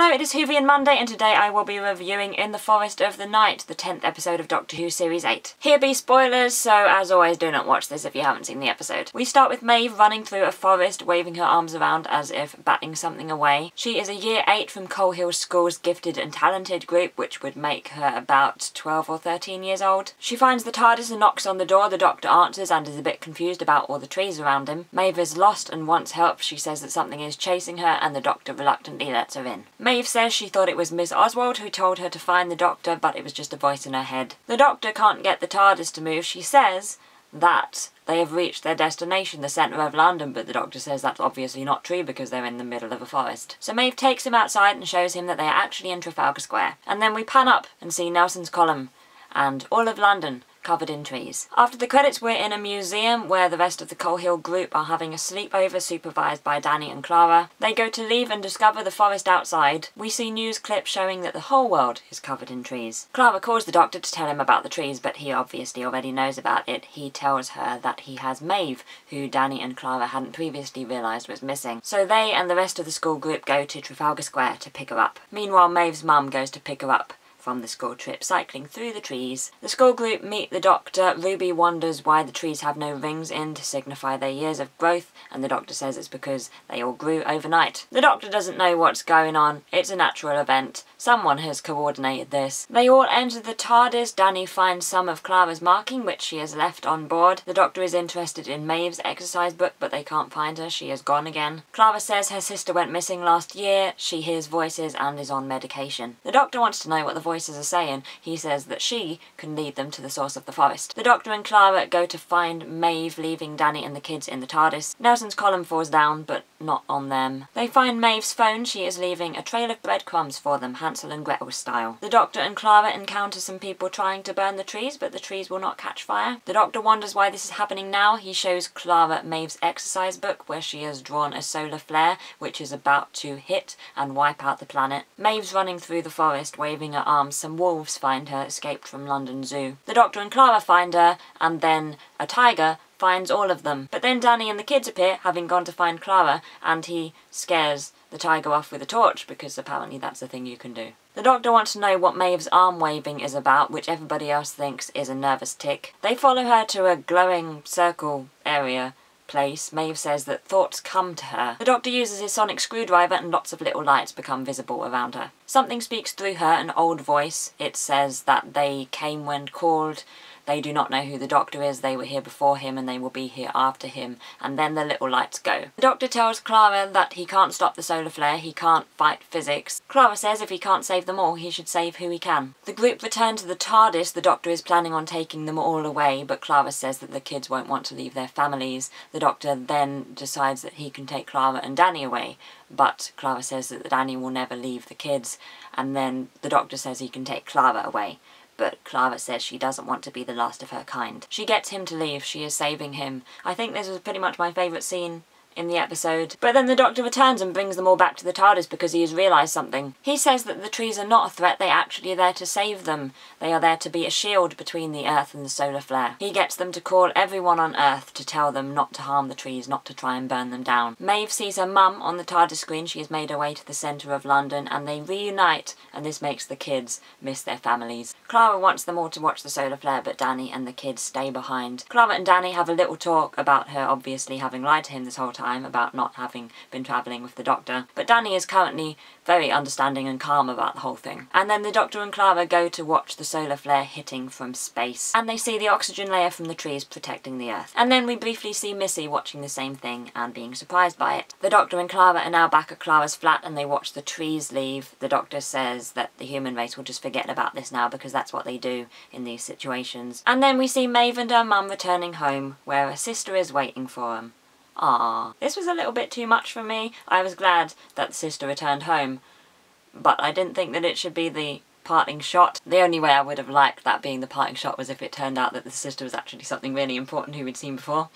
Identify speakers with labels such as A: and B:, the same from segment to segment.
A: Hello, it is Whovian Monday, and today I will be reviewing In the Forest of the Night, the 10th episode of Doctor Who Series 8. Here be spoilers, so as always do not watch this if you haven't seen the episode. We start with Maeve running through a forest, waving her arms around as if batting something away. She is a year 8 from Coal Hill School's gifted and talented group, which would make her about 12 or 13 years old. She finds the TARDIS and knocks on the door. The Doctor answers and is a bit confused about all the trees around him. Maeve is lost and wants help. She says that something is chasing her and the Doctor reluctantly lets her in. Maeve says she thought it was Miss Oswald who told her to find the Doctor, but it was just a voice in her head. The Doctor can't get the TARDIS to move. She says that they have reached their destination, the centre of London, but the Doctor says that's obviously not true because they're in the middle of a forest. So Maeve takes him outside and shows him that they are actually in Trafalgar Square. And then we pan up and see Nelson's Column and all of London covered in trees. After the credits, we're in a museum where the rest of the Coal Hill group are having a sleepover supervised by Danny and Clara. They go to leave and discover the forest outside. We see news clips showing that the whole world is covered in trees. Clara calls the Doctor to tell him about the trees, but he obviously already knows about it. He tells her that he has Maeve, who Danny and Clara hadn't previously realised was missing. So they and the rest of the school group go to Trafalgar Square to pick her up. Meanwhile, Maeve's mum goes to pick her up from the school trip, cycling through the trees. The school group meet the Doctor. Ruby wonders why the trees have no rings in to signify their years of growth, and the Doctor says it's because they all grew overnight. The Doctor doesn't know what's going on. It's a natural event. Someone has coordinated this. They all enter the TARDIS. Danny finds some of Clara's marking, which she has left on board. The Doctor is interested in Maeve's exercise book, but they can't find her. She is gone again. Clara says her sister went missing last year. She hears voices and is on medication. The Doctor wants to know what the voices are saying. He says that she can lead them to the source of the forest. The Doctor and Clara go to find Maeve, leaving Danny and the kids in the TARDIS. Nelson's Column falls down, but not on them. They find Maeve's phone. She is leaving a trail of breadcrumbs for them, Hansel and Gretel style. The Doctor and Clara encounter some people trying to burn the trees, but the trees will not catch fire. The Doctor wonders why this is happening now. He shows Clara Maeve's exercise book, where she has drawn a solar flare, which is about to hit and wipe out the planet. Maeve's running through the forest, waving her arms. Some wolves find her, escaped from London Zoo. The Doctor and Clara find her, and then a tiger finds all of them. But then Danny and the kids appear, having gone to find Clara, and he scares the tiger off with a torch, because apparently that's the thing you can do. The Doctor wants to know what Maeve's arm waving is about, which everybody else thinks is a nervous tic. They follow her to a glowing circle area place. Maeve says that thoughts come to her. The Doctor uses his sonic screwdriver and lots of little lights become visible around her. Something speaks through her, an old voice. It says that they came when called. They do not know who the Doctor is. They were here before him and they will be here after him. And then the little lights go. The Doctor tells Clara that he can't stop the solar flare. He can't fight physics. Clara says if he can't save them all, he should save who he can. The group return to the TARDIS. The Doctor is planning on taking them all away, but Clara says that the kids won't want to leave their families. The Doctor then decides that he can take Clara and Danny away, but Clara says that Danny will never leave the kids, and then the Doctor says he can take Clara away. But Clara says she doesn't want to be the last of her kind. She gets him to leave. She is saving him. I think this was pretty much my favourite scene in the episode. But then the Doctor returns and brings them all back to the TARDIS because he has realised something. He says that the trees are not a threat, they actually are there to save them. They are there to be a shield between the Earth and the solar flare. He gets them to call everyone on Earth to tell them not to harm the trees, not to try and burn them down. Maeve sees her mum on the TARDIS screen. She has made her way to the centre of London and they reunite, and this makes the kids miss their families. Clara wants them all to watch the solar flare, but Danny and the kids stay behind. Clara and Danny have a little talk about her obviously having lied to him this whole time, about not having been travelling with the Doctor. But Danny is currently very understanding and calm about the whole thing. And then the Doctor and Clara go to watch the solar flare hitting from space. And they see the oxygen layer from the trees protecting the Earth. And then we briefly see Missy watching the same thing and being surprised by it. The Doctor and Clara are now back at Clara's flat and they watch the trees leave. The Doctor says that the human race will just forget about this now because that's what they do in these situations. And then we see Maeve and her mum returning home, where her sister is waiting for them. Ah, this was a little bit too much for me. I was glad that the sister returned home, but I didn't think that it should be the parting shot. The only way I would have liked that being the parting shot was if it turned out that the sister was actually something really important who we'd seen before,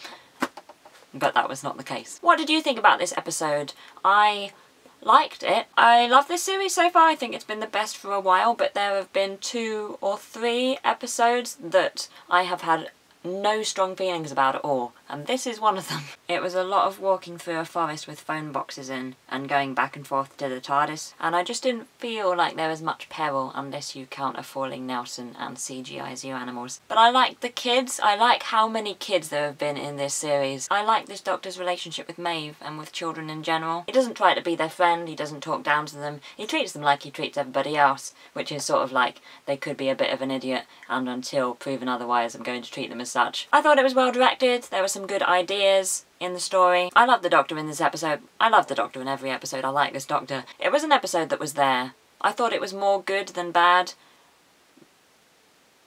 A: but that was not the case. What did you think about this episode? I liked it. I love this series so far. I think it's been the best for a while, but there have been 2 or 3 episodes that I have had no strong feelings about at all. and this is one of them. It was a lot of walking through a forest with phone boxes in, and going back and forth to the TARDIS, and I just didn't feel like there was much peril unless you count a falling Nelson and CGI zoo animals. But I like the kids. I like how many kids there have been in this series. I like this Doctor's relationship with Maeve and with children in general. He doesn't try to be their friend, he doesn't talk down to them, he treats them like he treats everybody else, which is sort of like they could be a bit of an idiot, and until proven otherwise I'm going to treat them as such. I thought it was well directed, there were some good ideas in the story. I love the Doctor in this episode. I love the Doctor in every episode. I like this Doctor. It was an episode that was there. I thought it was more good than bad,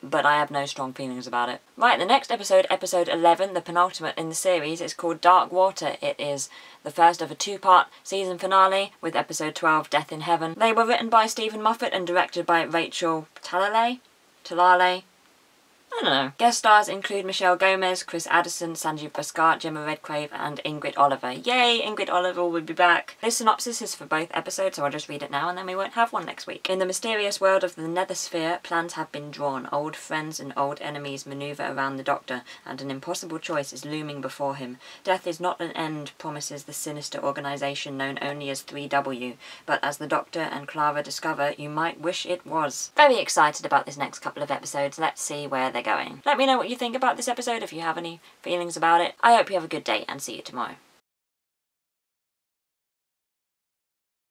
A: but I have no strong feelings about it. Right, the next episode, episode 11, the penultimate in the series, is called Dark Water. It is the first of a two-part season finale, with episode 12, Death in Heaven. They were written by Stephen Moffat and directed by Rachel Talalay? I don't know. Guest stars include Michelle Gomez, Chris Addison, Sanjeev Bhaskar, Gemma Redgrave, and Ingrid Oliver. Yay, Ingrid Oliver will be back. This synopsis is for both episodes, so I'll just read it now and then we won't have one next week. In the mysterious world of the Nethersphere, plans have been drawn. Old friends and old enemies maneuver around the Doctor, and an impossible choice is looming before him. Death is not an end, promises the sinister organisation known only as 3W, but as the Doctor and Clara discover, you might wish it was. Very excited about this next couple of episodes. Let's see where they're going. Let me know what you think about this episode if you have any feelings about it. I hope you have a good day and see you tomorrow.